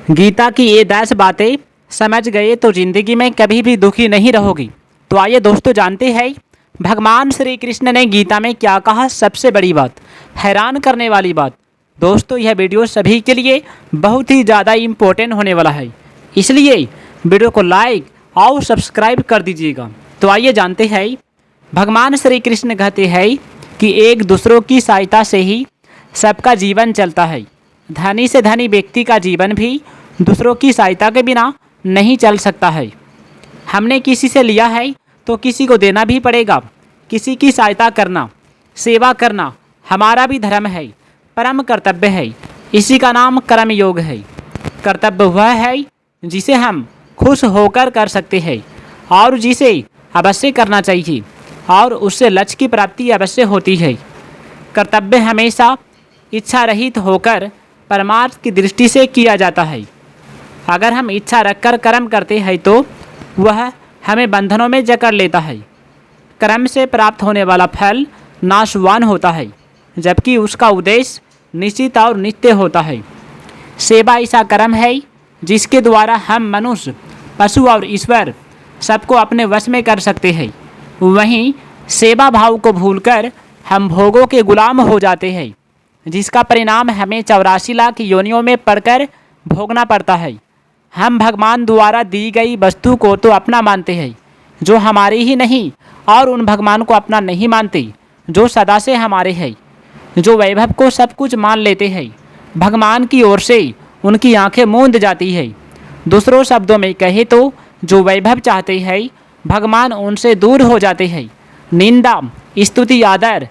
गीता की ये 10 बातें समझ गए तो जिंदगी में कभी भी दुखी नहीं रहोगी। तो आइए दोस्तों जानते हैं भगवान श्री कृष्ण ने गीता में क्या कहा। सबसे बड़ी बात, हैरान करने वाली बात। दोस्तों यह वीडियो सभी के लिए बहुत ही ज़्यादा इम्पोर्टेंट होने वाला है, इसलिए वीडियो को लाइक और सब्सक्राइब कर दीजिएगा। तो आइए जानते हैं भगवान श्री कृष्ण कहते हैं कि एक दूसरों की सहायता से ही सबका जीवन चलता है। धनी से धनी व्यक्ति का जीवन भी दूसरों की सहायता के बिना नहीं चल सकता है। हमने किसी से लिया है तो किसी को देना भी पड़ेगा। किसी की सहायता करना, सेवा करना हमारा भी धर्म है, परम कर्तव्य है। इसी का नाम कर्म योग है। कर्तव्य वह है जिसे हम खुश होकर कर सकते हैं और जिसे अवश्य करना चाहिए और उससे लक्ष्य की प्राप्ति अवश्य होती है। कर्तव्य हमेशा इच्छा रहित होकर परमार्थ की दृष्टि से किया जाता है। अगर हम इच्छा रखकर कर्म करते हैं तो वह हमें बंधनों में जकड़ लेता है। कर्म से प्राप्त होने वाला फल नाशवान होता है, जबकि उसका उद्देश्य निश्चित और नित्य होता है। सेवा ऐसा कर्म है जिसके द्वारा हम मनुष्य, पशु और ईश्वर सबको अपने वश में कर सकते हैं। वहीं सेवा भाव को भूलकर हम भोगों के गुलाम हो जाते हैं, जिसका परिणाम हमें 84 लाख योनियों में पड़कर भोगना पड़ता है। हम भगवान द्वारा दी गई वस्तु को तो अपना मानते हैं जो हमारी ही नहीं, और उन भगवान को अपना नहीं मानते जो सदा से हमारे हैं, जो वैभव को सब कुछ मान लेते हैं। भगवान की ओर से उनकी आंखें मूंद जाती है। दूसरों शब्दों में कहे तो जो वैभव चाहते हैं भगवान उनसे दूर हो जाते हैं। निंदा, स्तुति, आदर,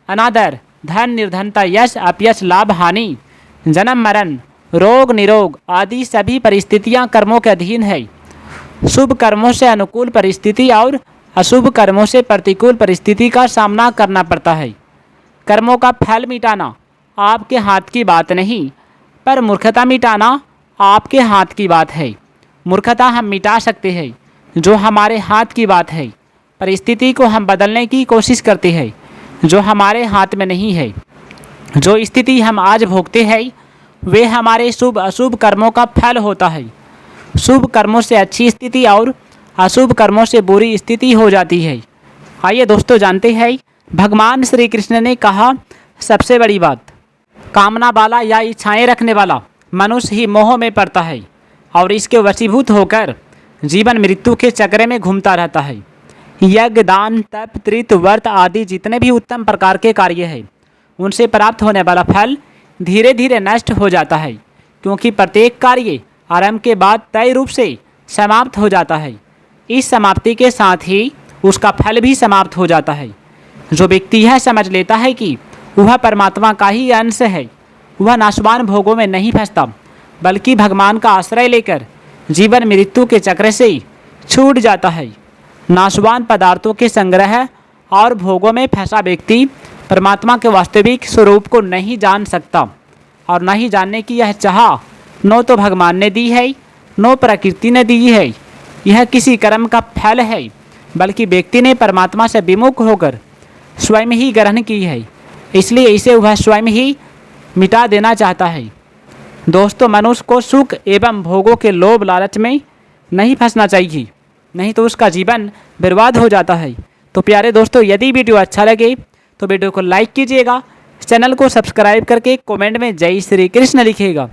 अनादर, धन, निर्धनता, यश, अपयश, लाभ, हानि, जन्म, मरण, रोग, निरोग आदि सभी परिस्थितियां कर्मों के अधीन है। शुभ कर्मों से अनुकूल परिस्थिति और अशुभ कर्मों से प्रतिकूल परिस्थिति का सामना करना पड़ता है। कर्मों का फल मिटाना आपके हाथ की बात नहीं, पर मूर्खता मिटाना आपके हाथ की बात है। मूर्खता हम मिटा सकते हैं, जो हमारे हाथ की बात है। परिस्थिति को हम बदलने की कोशिश करते हैं, जो हमारे हाथ में नहीं है। जो स्थिति हम आज भोगते हैं वे हमारे शुभ अशुभ कर्मों का फल होता है। शुभ कर्मों से अच्छी स्थिति और अशुभ कर्मों से बुरी स्थिति हो जाती है। आइए दोस्तों जानते हैं भगवान श्री कृष्ण ने कहा सबसे बड़ी बात, कामना वाला या इच्छाएं रखने वाला मनुष्य ही मोह में पड़ता है और इसके वशीभूत होकर जीवन मृत्यु के चक्र में घूमता रहता है। यज्ञ, दान, तप, त्रित, व्रत आदि जितने भी उत्तम प्रकार के कार्य हैं उनसे प्राप्त होने वाला फल धीरे धीरे नष्ट हो जाता है, क्योंकि प्रत्येक कार्य आरंभ के बाद तय रूप से समाप्त हो जाता है। इस समाप्ति के साथ ही उसका फल भी समाप्त हो जाता है। जो व्यक्ति यह समझ लेता है कि वह परमात्मा का ही अंश है, वह नाशवान भोगों में नहीं फंसता, बल्कि भगवान का आश्रय लेकर जीवन मृत्यु के चक्र से छूट जाता है। नाशवान पदार्थों के संग्रह और भोगों में फंसा व्यक्ति परमात्मा के वास्तविक स्वरूप को नहीं जान सकता, और न ही जानने की यह चाह न तो भगवान ने दी है न प्रकृति ने दी है। यह किसी कर्म का फल है, बल्कि व्यक्ति ने परमात्मा से विमुख होकर स्वयं ही ग्रहण की है, इसलिए इसे वह स्वयं ही मिटा देना चाहता है। दोस्तों मनुष्य को सुख एवं भोगों के लोभ लालच में नहीं फंसना चाहिए, नहीं तो उसका जीवन बर्बाद हो जाता है। तो प्यारे दोस्तों, यदि वीडियो अच्छा लगे तो वीडियो को लाइक कीजिएगा, चैनल को सब्सक्राइब करके कमेंट में जय श्री कृष्ण लिखिएगा।